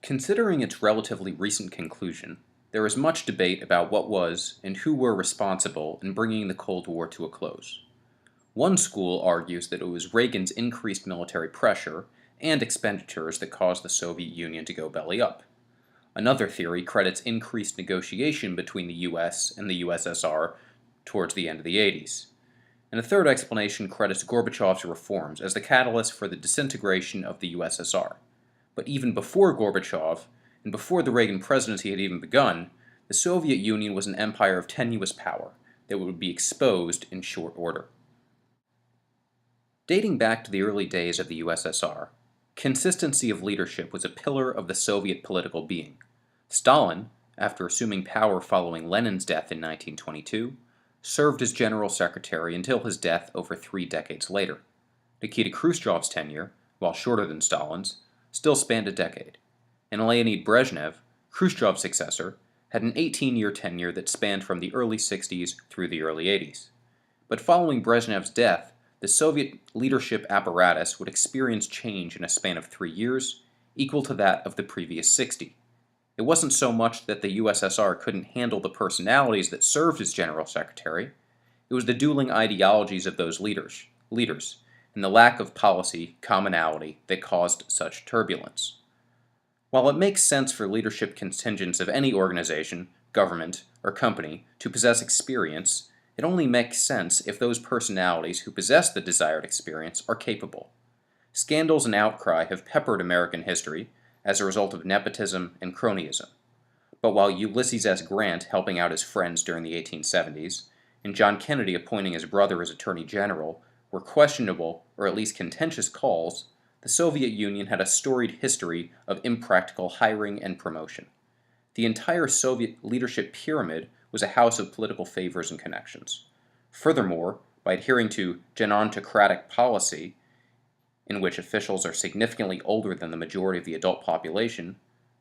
Considering its relatively recent conclusion, there is much debate about what was and who were responsible in bringing the Cold War to a close. One school argues that it was Reagan's increased military pressure and expenditures that caused the Soviet Union to go belly up. Another theory credits increased negotiation between the US and the USSR towards the end of the 80s. And a third explanation credits Gorbachev's reforms as the catalyst for the disintegration of the USSR. But even before Gorbachev, and before the Reagan presidency had even begun, the Soviet Union was an empire of tenuous power that would be exposed in short order. Dating back to the early days of the USSR, consistency of leadership was a pillar of the Soviet political being. Stalin, after assuming power following Lenin's death in 1922, served as general secretary until his death over 3 decades later. Nikita Khrushchev's tenure, while shorter than Stalin's, still spanned a decade, and Leonid Brezhnev, Khrushchev's successor, had an 18-year tenure that spanned from the early 60s through the early 80s. But following Brezhnev's death, the Soviet leadership apparatus would experience change in a span of 3 years, equal to that of the previous 60. It wasn't so much that the USSR couldn't handle the personalities that served as general secretary, it was the dueling ideologies of those leaders, and the lack of policy commonality that caused such turbulence. While it makes sense for leadership contingents of any organization, government, or company to possess experience, it only makes sense if those personalities who possess the desired experience are capable. Scandals and outcry have peppered American history as a result of nepotism and cronyism. But while Ulysses S. Grant helping out his friends during the 1870s, and John Kennedy appointing his brother as Attorney General were questionable or at least contentious calls, the Soviet Union had a storied history of impractical hiring and promotion. The entire Soviet leadership pyramid was a house of political favors and connections. Furthermore, by adhering to genontocratic policy, in which officials are significantly older than the majority of the adult population,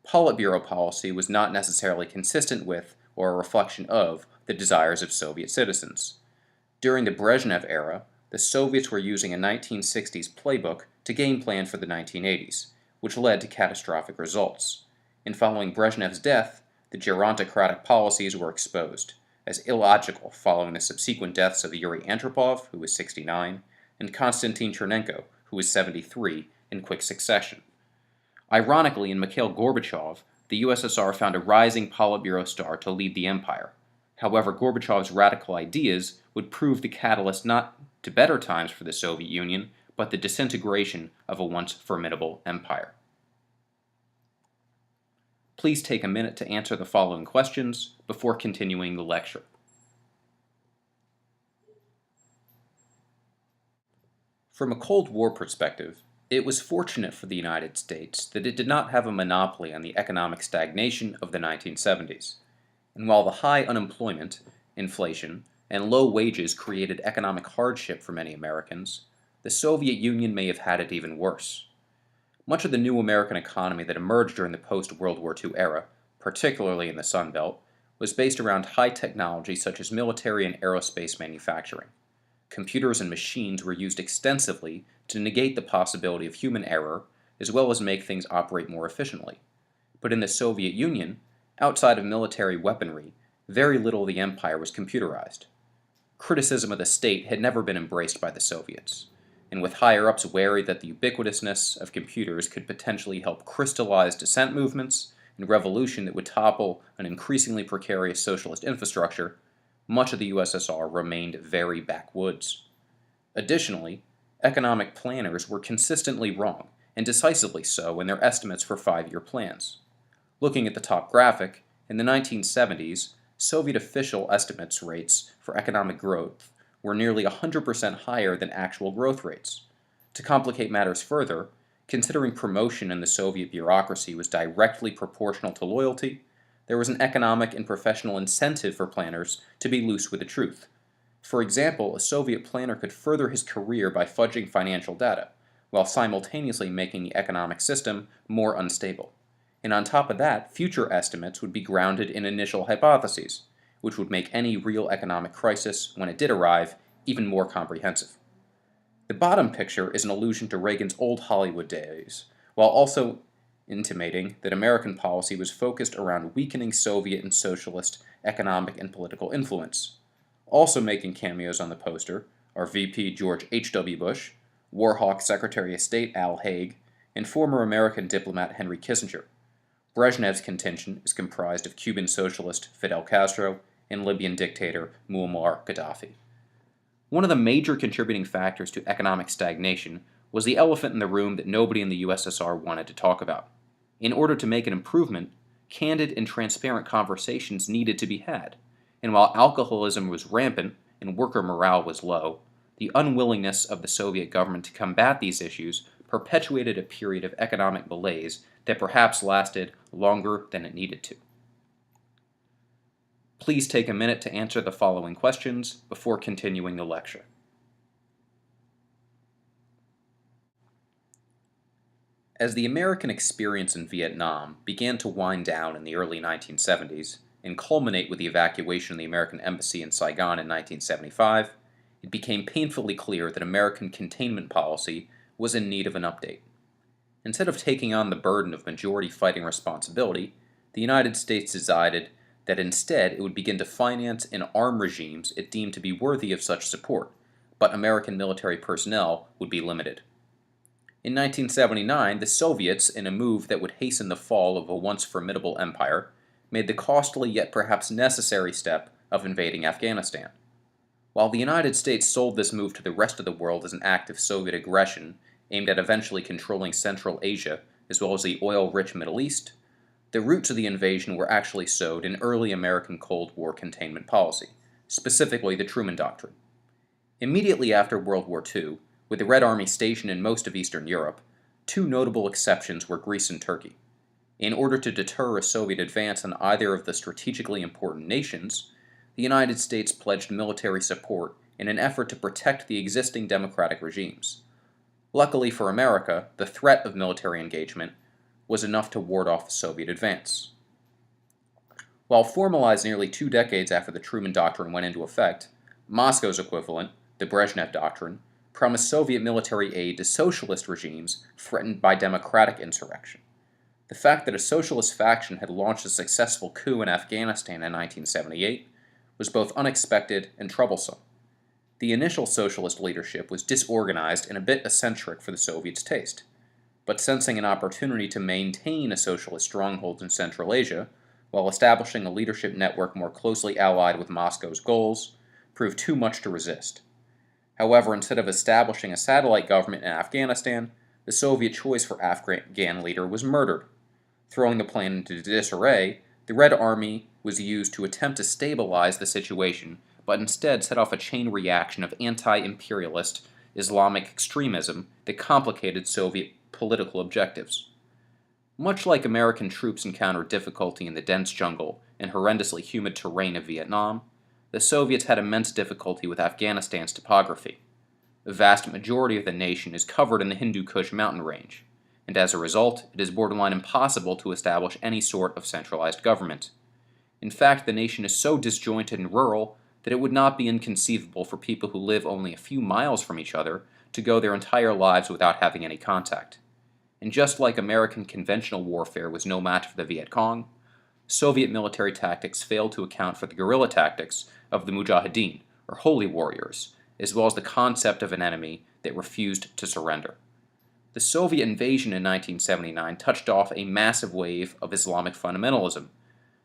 Politburo policy was not necessarily consistent with or a reflection of the desires of Soviet citizens. During the Brezhnev era, the Soviets were using a 1960s playbook to game plan for the 1980s, which led to catastrophic results. And following Brezhnev's death, the gerontocratic policies were exposed as illogical following the subsequent deaths of Yuri Andropov, who was 69, and Konstantin Chernenko, who was 73, in quick succession. Ironically, in Mikhail Gorbachev, the USSR found a rising Politburo star to lead the empire. However, Gorbachev's radical ideas would prove the catalyst not to better times for the Soviet Union, but the disintegration of a once formidable empire. Please take a minute to answer the following questions before continuing the lecture. From a Cold War perspective, it was fortunate for the United States that it did not have a monopoly on the economic stagnation of the 1970s. And while the high unemployment, inflation, and low wages created economic hardship for many Americans, the Soviet Union may have had it even worse. Much of the new American economy that emerged during the post-World War II era, particularly in the Sun Belt, was based around high technology such as military and aerospace manufacturing. Computers and machines were used extensively to negate the possibility of human error, as well as make things operate more efficiently. But in the Soviet Union, outside of military weaponry, very little of the empire was computerized. Criticism of the state had never been embraced by the Soviets, and with higher-ups wary that the ubiquitousness of computers could potentially help crystallize dissent movements and revolution that would topple an increasingly precarious socialist infrastructure, much of the USSR remained very backwoods. Additionally, economic planners were consistently wrong, and decisively so in their estimates for 5-year plans. Looking at the top graphic, in the 1970s, Soviet official estimates rates for economic growth were nearly 100% higher than actual growth rates. To complicate matters further, considering promotion in the Soviet bureaucracy was directly proportional to loyalty, there was an economic and professional incentive for planners to be loose with the truth. For example, a Soviet planner could further his career by fudging financial data, while simultaneously making the economic system more unstable. And on top of that, future estimates would be grounded in initial hypotheses, which would make any real economic crisis, when it did arrive, even more comprehensive. The bottom picture is an allusion to Reagan's old Hollywood days, while also intimating that American policy was focused around weakening Soviet and socialist economic and political influence. Also making cameos on the poster are VP George H.W. Bush, Warhawk Secretary of State Al Haig, and former American diplomat Henry Kissinger. Brezhnev's contingent is comprised of Cuban socialist Fidel Castro and Libyan dictator Muammar Gaddafi. One of the major contributing factors to economic stagnation was the elephant in the room that nobody in the USSR wanted to talk about. In order to make an improvement, candid and transparent conversations needed to be had, and while alcoholism was rampant and worker morale was low, the unwillingness of the Soviet government to combat these issues perpetuated a period of economic malaise that perhaps lasted longer than it needed to. Please take a minute to answer the following questions before continuing the lecture. As the American experience in Vietnam began to wind down in the early 1970s and culminate with the evacuation of the American embassy in Saigon in 1975, it became painfully clear that American containment policy was in need of an update. Instead of taking on the burden of majority fighting responsibility, the United States decided that instead it would begin to finance and arm regimes it deemed to be worthy of such support, but American military personnel would be limited. In 1979, the Soviets, in a move that would hasten the fall of a once formidable empire, made the costly yet perhaps necessary step of invading Afghanistan. While the United States sold this move to the rest of the world as an act of Soviet aggression aimed at eventually controlling Central Asia as well as the oil-rich Middle East, the roots of the invasion were actually sowed in early American Cold War containment policy, specifically the Truman Doctrine. Immediately after World War II, with the Red Army stationed in most of Eastern Europe, two notable exceptions were Greece and Turkey. In order to deter a Soviet advance on either of the strategically important nations, the United States pledged military support in an effort to protect the existing democratic regimes. Luckily for America, the threat of military engagement was enough to ward off a Soviet advance. While formalized nearly 2 decades after the Truman Doctrine went into effect, Moscow's equivalent, the Brezhnev Doctrine, promised Soviet military aid to socialist regimes threatened by democratic insurrection. The fact that a socialist faction had launched a successful coup in Afghanistan in 1978 was both unexpected and troublesome. The initial socialist leadership was disorganized and a bit eccentric for the Soviets' taste, but sensing an opportunity to maintain a socialist stronghold in Central Asia, while establishing a leadership network more closely allied with Moscow's goals, proved too much to resist. However, instead of establishing a satellite government in Afghanistan, the Soviet choice for Afghan leader was murdered. Throwing the plan into disarray, the Red Army was used to attempt to stabilize the situation, but instead set off a chain reaction of anti-imperialist Islamic extremism that complicated Soviet political objectives. Much like American troops encountered difficulty in the dense jungle and horrendously humid terrain of Vietnam, the Soviets had immense difficulty with Afghanistan's topography. The vast majority of the nation is covered in the Hindu Kush mountain range, and as a result, it is borderline impossible to establish any sort of centralized government. In fact, the nation is so disjointed and rural that it would not be inconceivable for people who live only a few miles from each other to go their entire lives without having any contact. And just like American conventional warfare was no match for the Viet Cong, Soviet military tactics failed to account for the guerrilla tactics of the Mujahideen, or holy warriors, as well as the concept of an enemy that refused to surrender. The Soviet invasion in 1979 touched off a massive wave of Islamic fundamentalism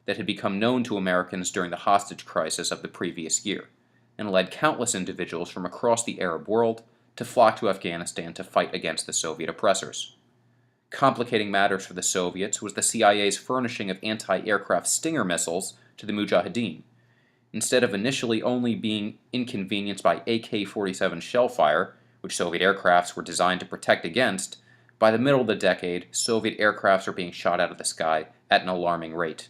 that had become known to Americans during the hostage crisis of the previous year, and led countless individuals from across the Arab world to flock to Afghanistan to fight against the Soviet oppressors. Complicating matters for the Soviets was the CIA's furnishing of anti-aircraft Stinger missiles to the Mujahideen. Instead of initially only being inconvenienced by AK-47 shellfire, which Soviet aircrafts were designed to protect against, by the middle of the decade, Soviet aircrafts were being shot out of the sky at an alarming rate.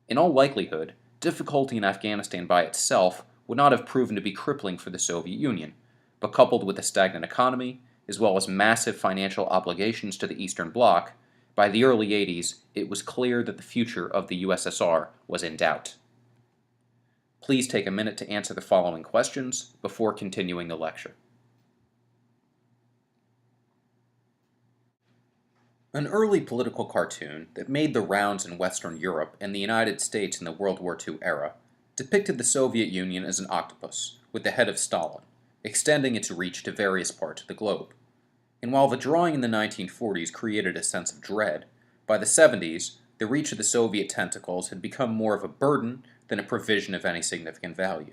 In all likelihood, difficulty in Afghanistan by itself would not have proven to be crippling for the Soviet Union, but coupled with a stagnant economy, as well as massive financial obligations to the Eastern Bloc, by the early 80s, it was clear that the future of the USSR was in doubt. Please take a minute to answer the following questions before continuing the lecture. An early political cartoon that made the rounds in Western Europe and the United States in the World War II era depicted the Soviet Union as an octopus, with the head of Stalin, extending its reach to various parts of the globe. And while the drawing in the 1940s created a sense of dread, by the 70s, the reach of the Soviet tentacles had become more of a burden than a provision of any significant value.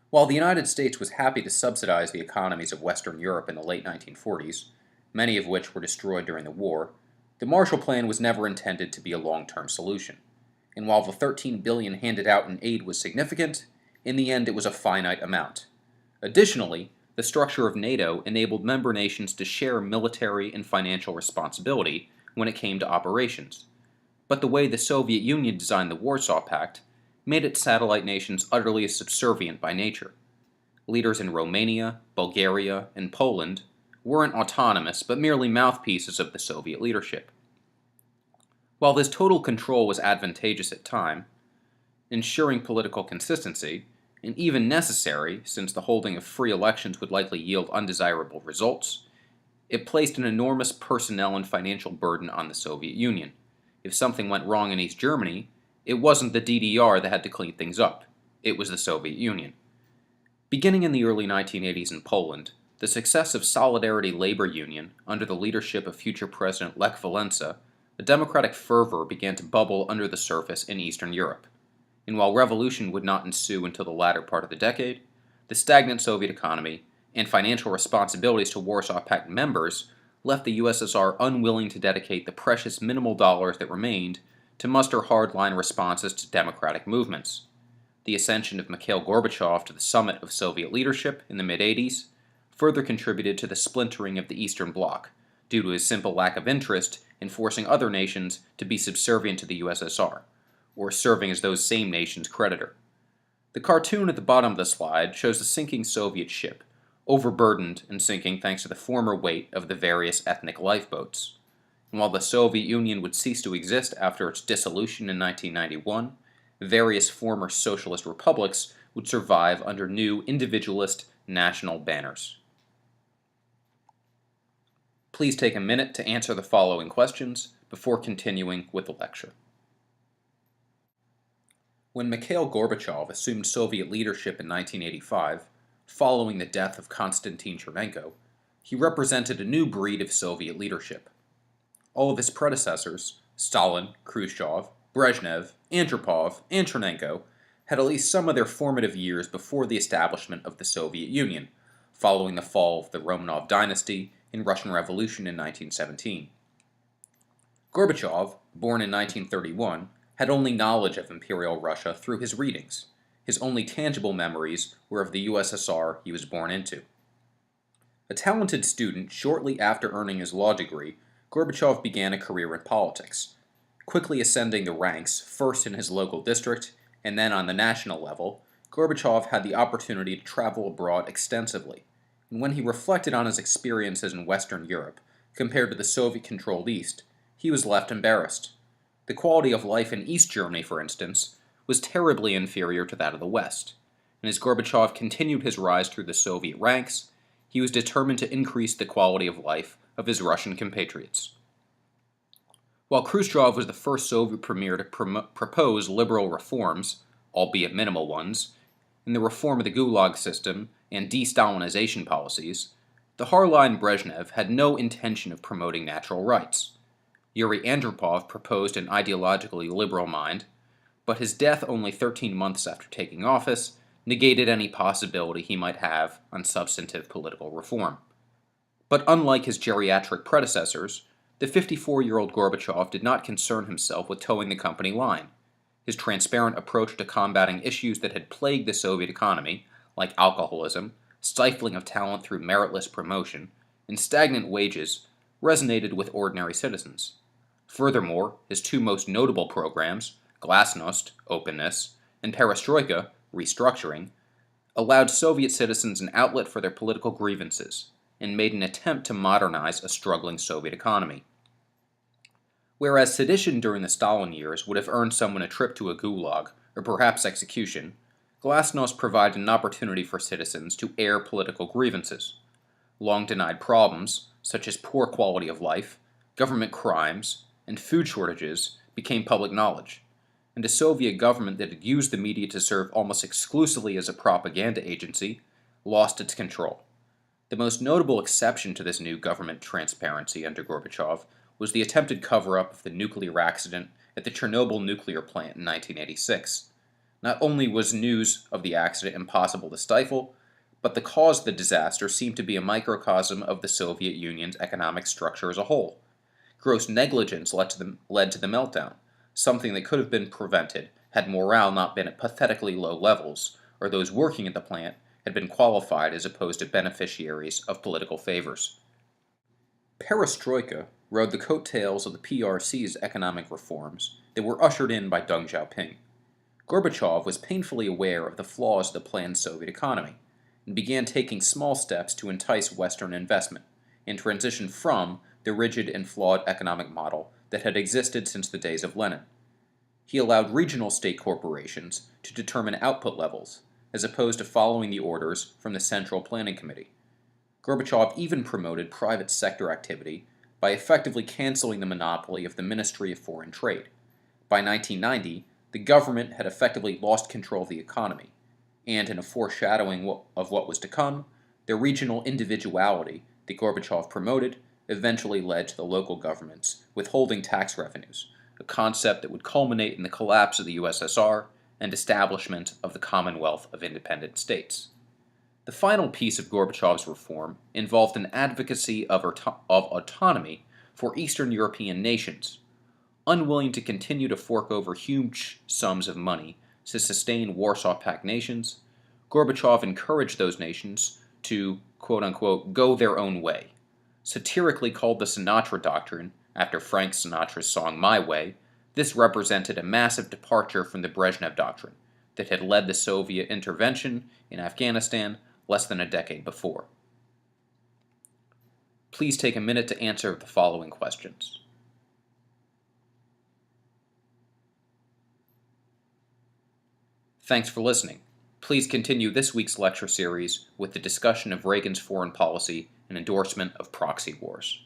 While the United States was happy to subsidize the economies of Western Europe in the late 1940s, many of which were destroyed during the war, the Marshall Plan was never intended to be a long-term solution. And while the $13 billion handed out in aid was significant, in the end it was a finite amount. Additionally, the structure of NATO enabled member nations to share military and financial responsibility when it came to operations. But the way the Soviet Union designed the Warsaw Pact made its satellite nations utterly subservient by nature. Leaders in Romania, Bulgaria, and Poland weren't autonomous but merely mouthpieces of the Soviet leadership. While this total control was advantageous at time, ensuring political consistency, and even necessary since the holding of free elections would likely yield undesirable results, it placed an enormous personnel and financial burden on the Soviet Union. If something went wrong in East Germany, it wasn't the DDR that had to clean things up. It was the Soviet Union. Beginning in the early 1980s in Poland, the success of Solidarity Labor Union, under the leadership of future President Lech Walesa, a democratic fervor began to bubble under the surface in Eastern Europe. And while revolution would not ensue until the latter part of the decade, the stagnant Soviet economy and financial responsibilities to Warsaw Pact members left the USSR unwilling to dedicate the precious minimal dollars that remained to muster hardline responses to democratic movements. The ascension of Mikhail Gorbachev to the summit of Soviet leadership in the mid-80s further contributed to the splintering of the Eastern Bloc, due to his simple lack of interest in forcing other nations to be subservient to the USSR, or serving as those same nations' creditor. The cartoon at the bottom of the slide shows the sinking Soviet ship, overburdened and sinking thanks to the former weight of the various ethnic lifeboats. And while the Soviet Union would cease to exist after its dissolution in 1991, various former socialist republics would survive under new individualist national banners. Please take a minute to answer the following questions before continuing with the lecture. When Mikhail Gorbachev assumed Soviet leadership in 1985, following the death of Konstantin Chernenko, he represented a new breed of Soviet leadership. All of his predecessors, Stalin, Khrushchev, Brezhnev, Andropov, and Chernenko, had at least some of their formative years before the establishment of the Soviet Union, following the fall of the Romanov dynasty and Russian Revolution in 1917. Gorbachev, born in 1931, had only knowledge of Imperial Russia through his readings. His only tangible memories were of the USSR he was born into. A talented student shortly after earning his law degree, Gorbachev began a career in politics, quickly ascending the ranks first in his local district and then on the national level. Gorbachev had the opportunity to travel abroad extensively, and when he reflected on his experiences in Western Europe compared to the Soviet-controlled East, he was left embarrassed. The quality of life in East Germany, for instance, was terribly inferior to that of the West, and as Gorbachev continued his rise through the Soviet ranks, he was determined to increase the quality of life of his Russian compatriots. While Khrushchev was the first Soviet premier to propose liberal reforms, albeit minimal ones, in the reform of the Gulag system and de-Stalinization policies, the hardline Brezhnev had no intention of promoting natural rights. Yuri Andropov proposed an ideologically liberal mind, but his death only 13 months after taking office negated any possibility he might have on substantive political reform. But unlike his geriatric predecessors, the 54-year-old Gorbachev did not concern himself with towing the company line. His transparent approach to combating issues that had plagued the Soviet economy, like alcoholism, stifling of talent through meritless promotion, and stagnant wages, resonated with ordinary citizens. Furthermore, his two most notable programs, Glasnost, openness, and Perestroika, restructuring, allowed Soviet citizens an outlet for their political grievances, and made an attempt to modernize a struggling Soviet economy. Whereas sedition during the Stalin years would have earned someone a trip to a gulag, or perhaps execution, Glasnost provided an opportunity for citizens to air political grievances. Long-denied problems, such as poor quality of life, Government crimes and food shortages became public knowledge, and a Soviet government that had used the media to serve almost exclusively as a propaganda agency lost its control. The most notable exception to this new government transparency under Gorbachev was the attempted cover-up of the nuclear accident at the Chernobyl nuclear plant in 1986. Not only was news of the accident impossible to stifle, but the cause of the disaster seemed to be a microcosm of the Soviet Union's economic structure as a whole. Gross negligence led to the meltdown, something that could have been prevented had morale not been at pathetically low levels, or those working at the plant had been qualified as opposed to beneficiaries of political favors. Perestroika rode the coattails of the PRC's economic reforms that were ushered in by Deng Xiaoping. Gorbachev was painfully aware of the flaws of the planned Soviet economy, and began taking small steps to entice Western investment, and transition from the rigid and flawed economic model that had existed since the days of Lenin. He allowed regional state corporations to determine output levels, as opposed to following the orders from the Central Planning Committee. Gorbachev even promoted private sector activity by effectively canceling the monopoly of the Ministry of Foreign Trade. By 1990, the government had effectively lost control of the economy, and in a foreshadowing of what was to come, the regional individuality that Gorbachev promoted eventually led to the local governments withholding tax revenues, a concept that would culminate in the collapse of the USSR and establishment of the Commonwealth of Independent States. The final piece of Gorbachev's reform involved an advocacy of autonomy for Eastern European nations. Unwilling to continue to fork over huge sums of money to sustain Warsaw Pact nations, Gorbachev encouraged those nations to, quote-unquote, go their own way. Satirically called the Sinatra Doctrine, after Frank Sinatra's song My Way, this represented a massive departure from the Brezhnev Doctrine that had led the Soviet intervention in Afghanistan less than a decade before. Please take a minute to answer the following questions. Thanks for listening. Please continue this week's lecture series with the discussion of Reagan's foreign policy and endorsement of proxy wars.